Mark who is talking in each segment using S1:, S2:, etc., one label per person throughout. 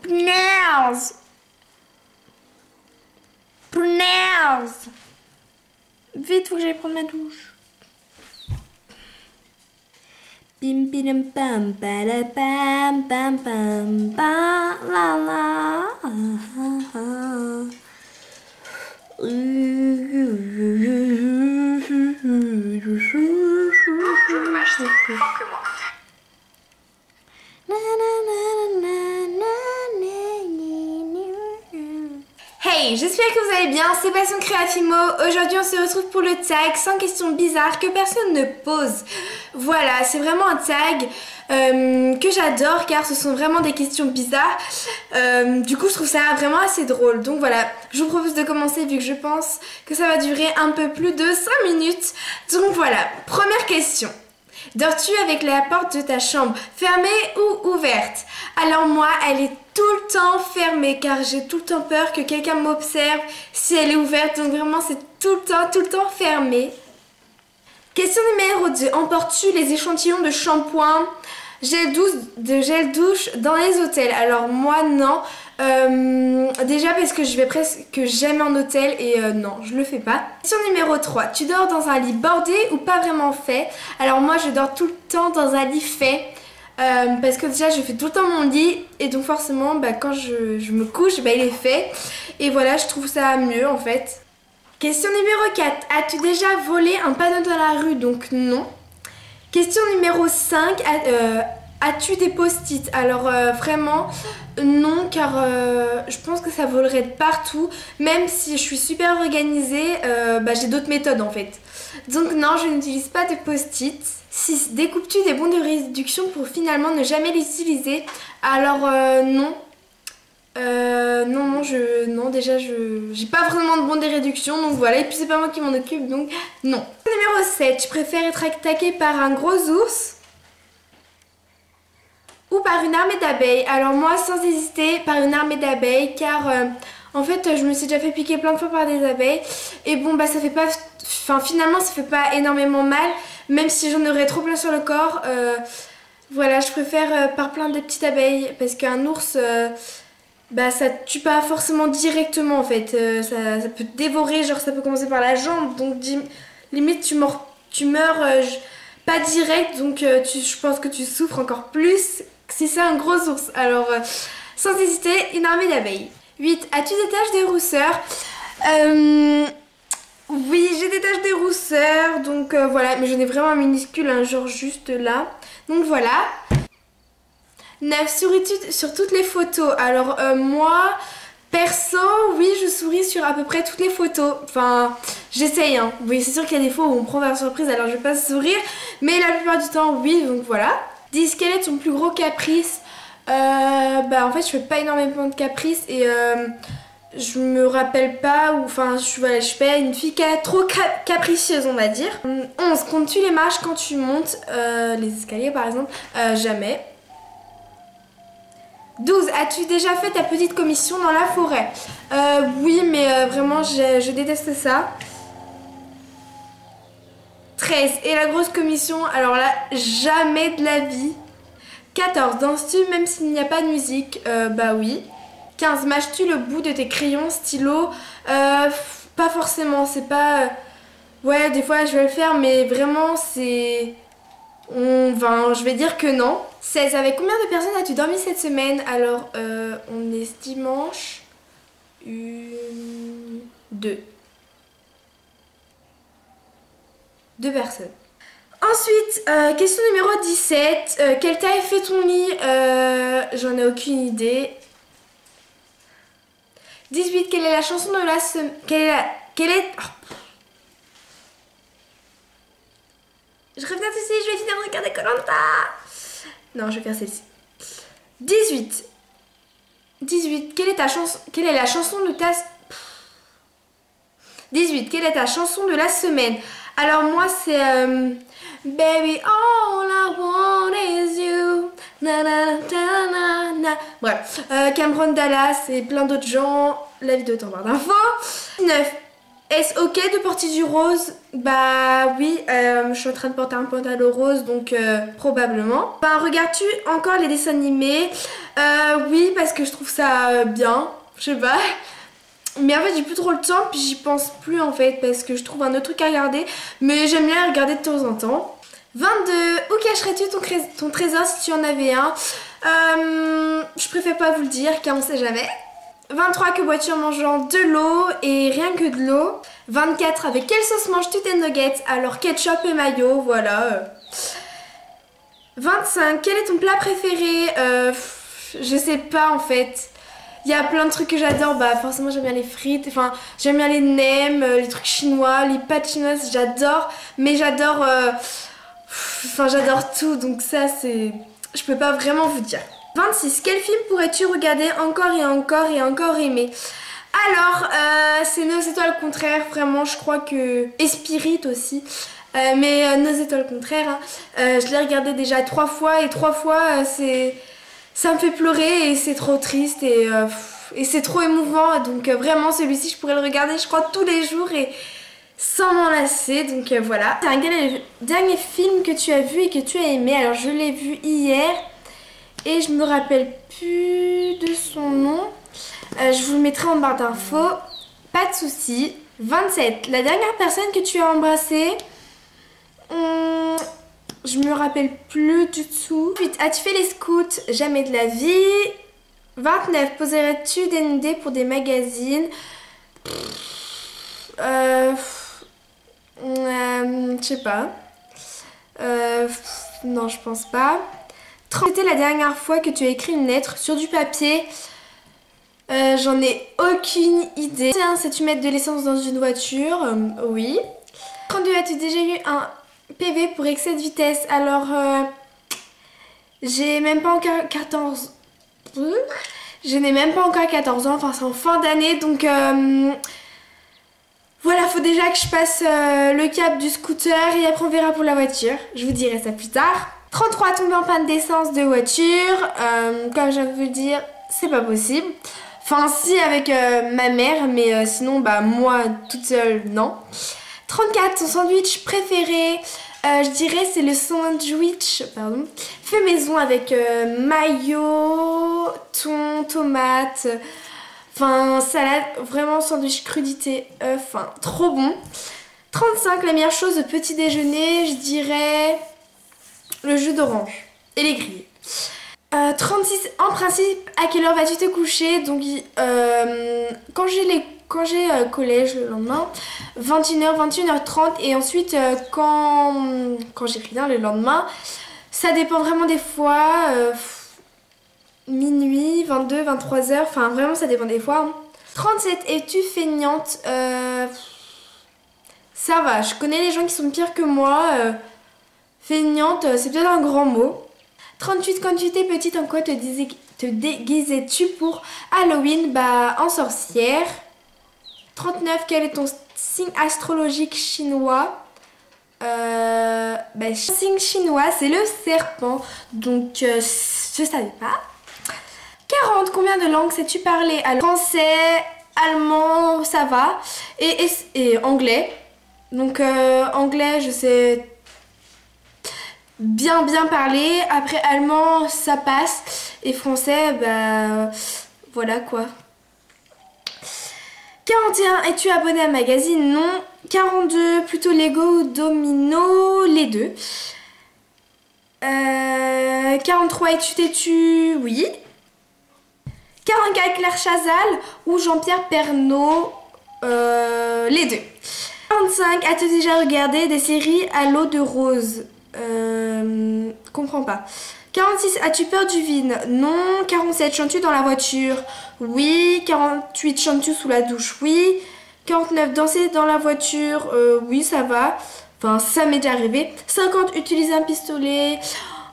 S1: Punaise. Punaise. Vite, faut que j'aille prendre ma douche. Pim pim pam pam pam pam pam pam la la.
S2: Je veux m'acheter plus fort que moi.
S1: Hey, j'espère que vous allez bien, c'est Passion Créatimo. Aujourd'hui on se retrouve pour le tag 100 questions bizarres que personne ne pose. Voilà, c'est vraiment un tag que j'adore car ce sont vraiment des questions bizarres. Du coup je trouve ça vraiment assez drôle. Donc voilà, je vous propose de commencer vu que je pense que ça va durer un peu plus de 5 minutes. Donc voilà, première question. Dors-tu avec la porte de ta chambre fermée ou ouverte? Alors moi, elle est tout le temps fermée car j'ai tout le temps peur que quelqu'un m'observe si elle est ouverte. Donc vraiment, c'est tout le temps fermé. Question numéro 2. Emportes-tu les échantillons de shampoing, gel douche dans les hôtels? Alors moi, non. Déjà parce que je vais presque jamais en hôtel et non, je le fais pas. Question numéro 3. Tu dors dans un lit bordé ou pas vraiment fait? Alors moi, je dors tout le temps dans un lit fait. Parce que déjà je fais tout le temps mon lit et donc forcément quand je me couche il est fait et voilà, je trouve ça mieux en fait. Question numéro 4. As-tu déjà volé un panneau dans la rue? Donc non. Question numéro 5. As-tu des post-it? Alors vraiment non car je pense que ça volerait de partout. Même si je suis super organisée, j'ai d'autres méthodes en fait. Donc non, je n'utilise pas de post-it. 6. Découpes-tu des bons de réduction pour finalement ne jamais les utiliser? Alors non. Non, déjà j'ai pas vraiment de bons de réduction, donc voilà, et puis c'est pas moi qui m'en occupe, donc non. Numéro 7. Tu préfères être attaqué par un gros ours ou par une armée d'abeilles? Alors moi, sans hésiter, par une armée d'abeilles, car en fait je me suis déjà fait piquer plein de fois par des abeilles et bon ça fait pas, finalement ça fait pas énormément mal, même si j'en aurais trop plein sur le corps. Voilà, je préfère par plein de petites abeilles parce qu'un ours ça te tue pas forcément directement en fait. Ça peut te dévorer, genre ça peut commencer par la jambe, donc limite tu meurs pas direct, donc je pense que tu souffres encore plus si c'est un gros ours. Alors sans hésiter, une armée d'abeilles. 8. As-tu des taches de rousseur? Oui, j'ai des taches de rousseur, donc voilà, mais j'en ai vraiment un minuscule, hein, genre juste là. Donc voilà. 9. Souris-tu sur toutes les photos? Alors moi, perso, oui, je souris sur à peu près toutes les photos. Enfin, j'essaye, hein. Oui, c'est sûr qu'il y a des fois où on me prend par surprise, alors je vais pas sourire. Mais la plupart du temps, oui, donc voilà. 10. Quel est ton plus gros caprice? En fait, je fais pas énormément de caprices et je me rappelle pas, ou enfin, je suis pas une fille trop capricieuse, on va dire. 11. Comptes-tu les marches quand tu montes les escaliers, par exemple? Jamais. 12. As-tu déjà fait ta petite commission dans la forêt? Oui, mais vraiment, je déteste ça. 13. Et la grosse commission? Alors là, jamais de la vie. 14. Danses-tu même s'il n'y a pas de musique? Oui. 15. Mâches-tu le bout de tes crayons, stylos? Pas forcément, c'est pas... Ouais, des fois je vais le faire, mais vraiment c'est... je vais dire que non. 16. Avec combien de personnes as-tu dormi cette semaine? Alors, on est dimanche. 2. 2 personnes. Ensuite, question numéro 17. Quelle taille fait ton lit? J'en ai aucune idée. 18. Quelle est la chanson de la semaine? Je reviens ici, je vais finir de regarder Koh-Lanta. Non, je vais faire celle-ci. 18. 18. Quelle est la chanson de ta... 18. Quelle est ta chanson de la semaine? Alors moi c'est Baby all I want is you. Na na na na na. Bref, Cameron Dallas et plein d'autres gens. La vidéo est en barre d'infos. 9. Est-ce ok de porter du rose? Bah oui, je suis en train de porter un pantalon rose, donc probablement. Bah regardes-tu encore les dessins animés? Oui, parce que je trouve ça bien, je sais pas. Mais en fait j'ai plus trop le temps, puis j'y pense plus en fait, parce que je trouve un autre truc à regarder. Mais j'aime bien les regarder de temps en temps. 22. Où cacherais-tu ton trésor si tu en avais un? Je préfère pas vous le dire car on sait jamais. 23. Que bois-tu en mangeant de l'eau et rien que de l'eau? 24. Avec quelle sauce manges-tu tes nuggets? Alors ketchup et mayo, voilà. 25. Quel est ton plat préféré? Je sais pas en fait. Il y a plein de trucs que j'adore, bah forcément j'aime bien les frites, enfin j'aime bien les nems, les trucs chinois, les pâtes chinoises, j'adore. Mais j'adore... Enfin j'adore tout, donc ça c'est... Je peux pas vraiment vous dire. 26. Quel film pourrais-tu regarder encore et encore et encore aimer? Alors, c'est Nos étoiles contraires, vraiment je crois que... Et Spirit aussi. Mais Nos étoiles contraires, hein, je l'ai regardé déjà 3 fois et 3 fois c'est... Ça me fait pleurer et c'est trop triste et c'est trop émouvant. Donc vraiment celui-ci je pourrais le regarder je crois tous les jours et sans m'en lasser. Donc voilà. Quel est le dernier film que tu as vu et que tu as aimé? Alors je l'ai vu hier et je me rappelle plus de son nom. Je vous le mettrai en barre d'infos. Pas de soucis. 27. La dernière personne que tu as embrassée? Je me rappelle plus du tout. 8. As-tu fait les scouts? Jamais de la vie. 29. Poserais-tu des idées pour des magazines? Je sais pas. Non, je pense pas. 30. C'était la dernière fois que tu as écrit une lettre sur du papier? J'en ai aucune idée. 31. Sais-tu mettre de l'essence dans une voiture? Oui. 32. As-tu déjà eu un PV pour excès de vitesse? Alors, j'ai même pas encore 14... Je n'ai même pas encore 14 ans, enfin c'est en fin d'année, donc voilà, faut déjà que je passe le cap du scooter et après on verra pour la voiture. Je vous dirai ça plus tard. 33. Tomber en panne d'essence de voiture. Comme je viens de vous le dire, c'est pas possible. Enfin si avec ma mère, mais sinon bah moi toute seule, non. 34. Ton sandwich préféré? Je dirais c'est le sandwich fait maison avec mayo, thon, tomate, enfin salade, vraiment sandwich crudité, œuf, enfin trop bon. 35. La meilleure chose au petit déjeuner, je dirais le jus d'orange et les grillés. 36. En principe, à quelle heure vas-tu te coucher? Donc quand j'ai collège le lendemain, 21h, 21h30 et ensuite quand j'ai rien le lendemain, ça dépend vraiment des fois, minuit, 22, 23h, enfin vraiment ça dépend des fois. 37. Es-tu feignante? Ça va, je connais les gens qui sont pires que moi, feignante c'est peut-être un grand mot. 38. Quand tu étais petite, en quoi te déguisais-tu pour Halloween? Bah en sorcière. 39. Quel est ton signe astrologique chinois? Bah, signe chinois c'est le serpent, donc je savais pas. 40. Combien de langues sais-tu parler? Alors, français, allemand, ça va, et anglais. Donc anglais je sais bien parler, après allemand ça passe, et français bah voilà quoi. 41. Es-tu abonné à un magazine? Non. 42. Plutôt Lego ou Domino? Les deux. 43. Es-tu têtu? Oui. 44. Claire Chazal ou Jean-Pierre Pernaut? Les deux. 45. As-tu déjà regardé des séries à l'eau de rose? Comprends pas. 46. As-tu peur du vide? Non. 47. Chantes-tu dans la voiture? Oui. 48. Chantes-tu sous la douche? Oui. 49. Danser dans la voiture? Oui, ça va. Enfin, ça m'est déjà arrivé. 50. Utiliser un pistolet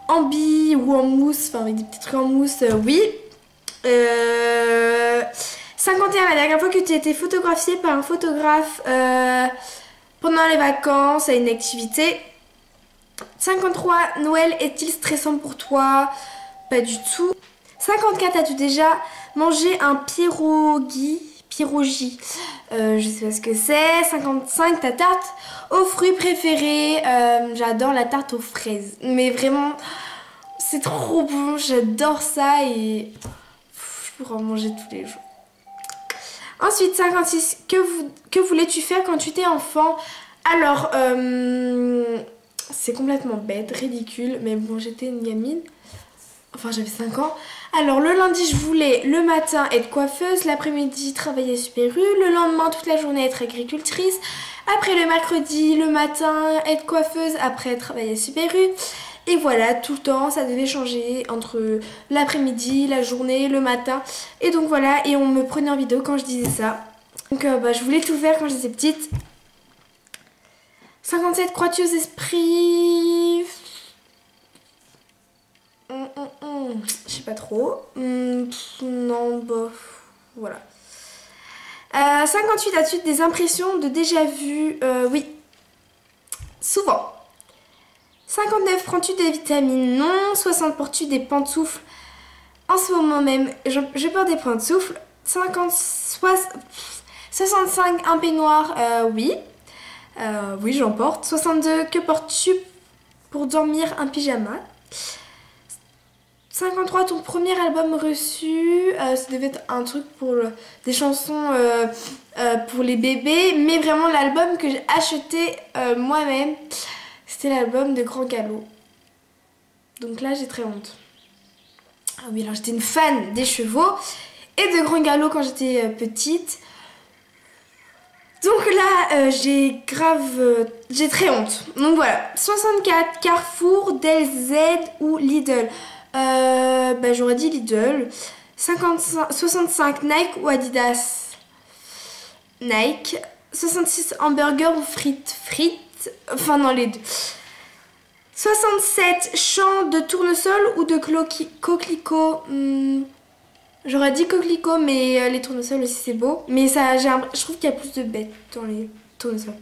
S1: en bille ou en mousse, enfin avec des petits trucs en mousse, oui. 51. La dernière fois que tu as été photographiée par un photographe pendant les vacances à une activité? 53. Noël est-il stressant pour toi? Pas du tout. 54. As-tu déjà mangé un pierogi? Hiroji. Je sais pas ce que c'est. 55, ta tarte aux fruits préférés. J'adore la tarte aux fraises. Mais vraiment, c'est trop bon. J'adore ça et je pourrais en manger tous les jours. Ensuite, 56. Que voulais-tu faire quand tu étais enfant? Alors, c'est complètement bête, ridicule. Mais bon, j'étais une gamine. Enfin, j'avais 5 ans. Alors, le lundi, je voulais le matin être coiffeuse, l'après-midi, travailler à Super U, le lendemain, toute la journée, être agricultrice. Après, le mercredi, le matin, être coiffeuse, après, travailler à Super U. Et voilà, tout le temps, ça devait changer entre l'après-midi, la journée, le matin. Et donc voilà, et on me prenait en vidéo quand je disais ça. Donc, je voulais tout faire quand j'étais petite. 57, crois-tu aux esprits? Je sais pas trop. Non, bof. Voilà. 58, as-tu des impressions de déjà vu? Oui. Souvent. 59, prends-tu des vitamines? Non. 60, portes-tu des pantoufles? En ce moment même, je porte des pantoufles. 65, un peignoir? Oui. Oui, j'en porte. 62, que portes-tu pour dormir? Un pyjama. 53, ton premier album reçu, ça devait être un truc pour des chansons pour les bébés, mais vraiment l'album que j'ai acheté moi-même, c'était l'album de Grand Galop. Donc là, j'ai très honte. Ah oui, alors j'étais une fan des chevaux et de Grand Galop quand j'étais petite. Donc là, j'ai très honte. Donc voilà, 64, Carrefour, DLZ ou Lidl. J'aurais dit Lidl. 65, Nike ou Adidas? Nike. 66, hamburger ou frites? Frites. Enfin, non, les deux. 67, champ de tournesol ou de coquelicot? J'aurais dit coquelicot, mais les tournesols aussi c'est beau. Mais ça, je trouve qu'il y a plus de bêtes dans les tournesols.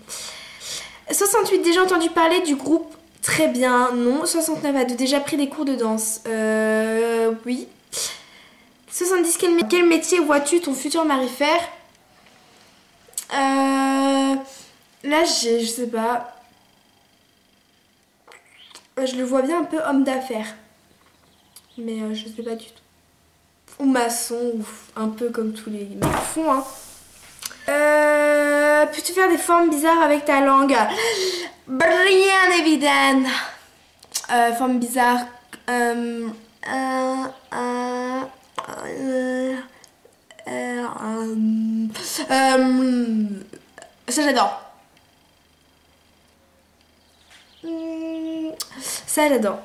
S1: 68, déjà entendu parler du groupe? Très bien, non. 69, as-tu déjà pris des cours de danse? Oui. 70, quel métier vois-tu ton futur mari faire? Là, je sais pas. Je le vois bien un peu homme d'affaires. Mais je sais pas du tout. Ou maçon, ou un peu comme tous les mecs font, hein. Peux-tu faire des formes bizarres avec ta langue? Bien évident. Forme bizarre. Ça j'adore. Ça j'adore.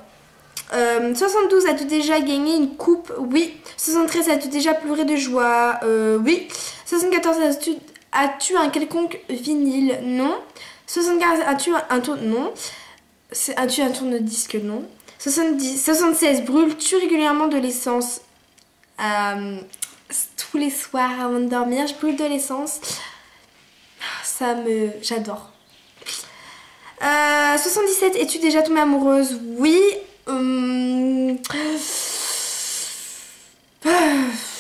S1: 72, as-tu déjà gagné une coupe? Oui. 73, as-tu déjà pleuré de joie? Oui. 74, as-tu un quelconque vinyle? Non. 75, as-tu un tour? Non. As-tu un tourne-disque? Non. 76, brûles-tu régulièrement de l'essence? Tous les soirs avant de dormir, je brûle de l'essence. J'adore. 77, es-tu déjà tombée amoureuse? Oui.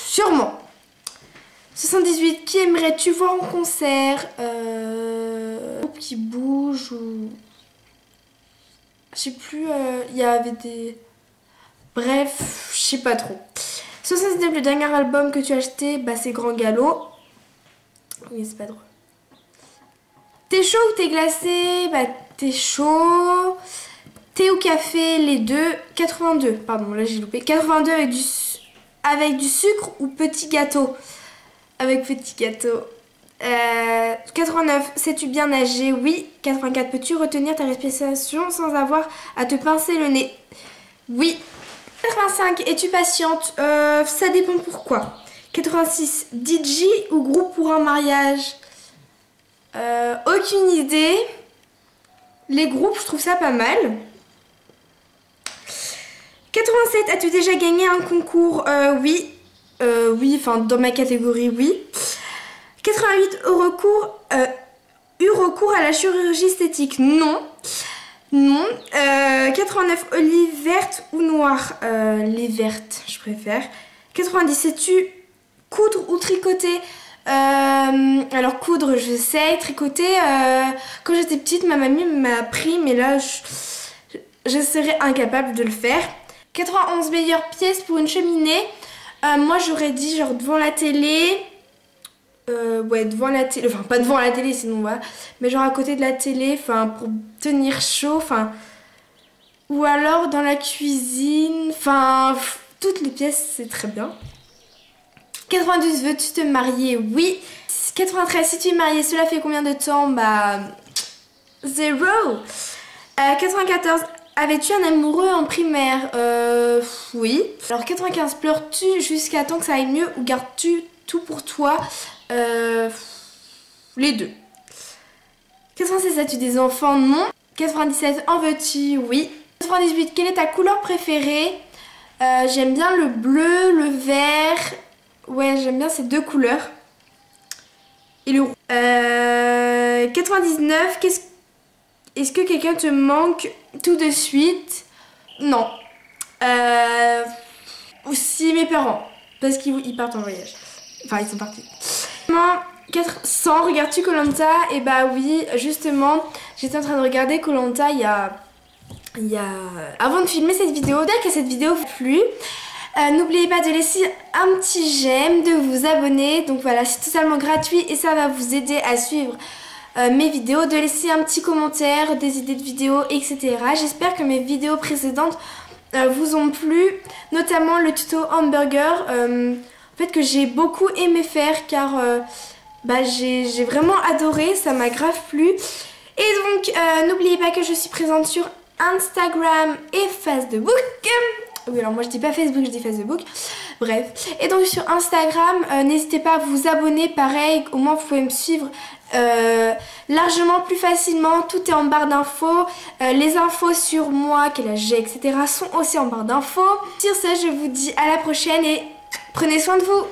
S1: Sûrement. 78, qui aimerais-tu voir en concert? Qui bouge ou... Je sais plus, il y avait des... Bref, je sais pas trop. 79, le dernier album que tu as acheté, c'est Grand Galop. Oui, c'est pas drôle. T'es chaud ou t'es glacé? T'es chaud. Thé ou café? Les deux. 82, pardon, là j'ai loupé. 82 avec du sucre ou petit gâteau? Avec petit gâteau. 89, sais-tu bien nager? Oui. 84, peux-tu retenir ta respiration sans avoir à te pincer le nez? Oui. 85, es-tu patiente? Ça dépend pourquoi. 86, DJ ou groupe pour un mariage? Aucune idée. Les groupes, je trouve ça pas mal. 87, as-tu déjà gagné un concours? Oui. Oui, enfin dans ma catégorie, oui. 88, eu recours à la chirurgie esthétique? Non. Non. 89, olive verte ou noire? Les vertes, je préfère. 90, sais-tu coudre ou tricoter? Alors coudre je sais, tricoter quand j'étais petite ma mamie m'a appris mais là je serais incapable de le faire. 91 meilleures pièces pour une cheminée. Moi j'aurais dit genre devant la télé. Ouais devant la télé, enfin pas devant la télé sinon voilà, mais genre à côté de la télé, enfin pour tenir chaud, enfin ou alors dans la cuisine, enfin toutes les pièces c'est très bien. 92 veux-tu te marier? Oui. 93 si tu es marié cela fait combien de temps? Bah 0. 94 avais-tu un amoureux en primaire? Oui. Alors 95 pleures-tu jusqu'à temps que ça aille mieux ou gardes-tu tout pour toi? Les deux. 96 as-tu des enfants? Non. 97 en veux-tu? Oui. 98 quelle est ta couleur préférée? J'aime bien le bleu, le vert. Ouais j'aime bien ces deux couleurs. Et le rouge. 99 est-ce que quelqu'un te manque tout de suite? Non. Aussi mes parents. Parce qu'ils partent en voyage. Enfin ils sont partis. 400 regardes-tu Koh Lanta? Et bah oui justement j'étais en train de regarder Koh Lanta il y a avant de filmer cette vidéo. Dès que cette vidéo vous plu, n'oubliez pas de laisser un petit j'aime, de vous abonner. Donc voilà c'est totalement gratuit et ça va vous aider à suivre mes vidéos, de laisser un petit commentaire, des idées de vidéos etc. J'espère que mes vidéos précédentes vous ont plu, notamment le tuto hamburger en fait que j'ai beaucoup aimé faire car j'ai vraiment adoré, ça m'a grave plu. Et donc n'oubliez pas que je suis présente sur Instagram et Facebook. Oui alors moi je dis pas Facebook, je dis Facebook. Bref, et donc sur Instagram n'hésitez pas à vous abonner, pareil au moins vous pouvez me suivre largement plus facilement. Tout est en barre d'infos, les infos sur moi, quel âge j'ai etc sont aussi en barre d'infos. Sur ce je vous dis à la prochaine et prenez soin de vous.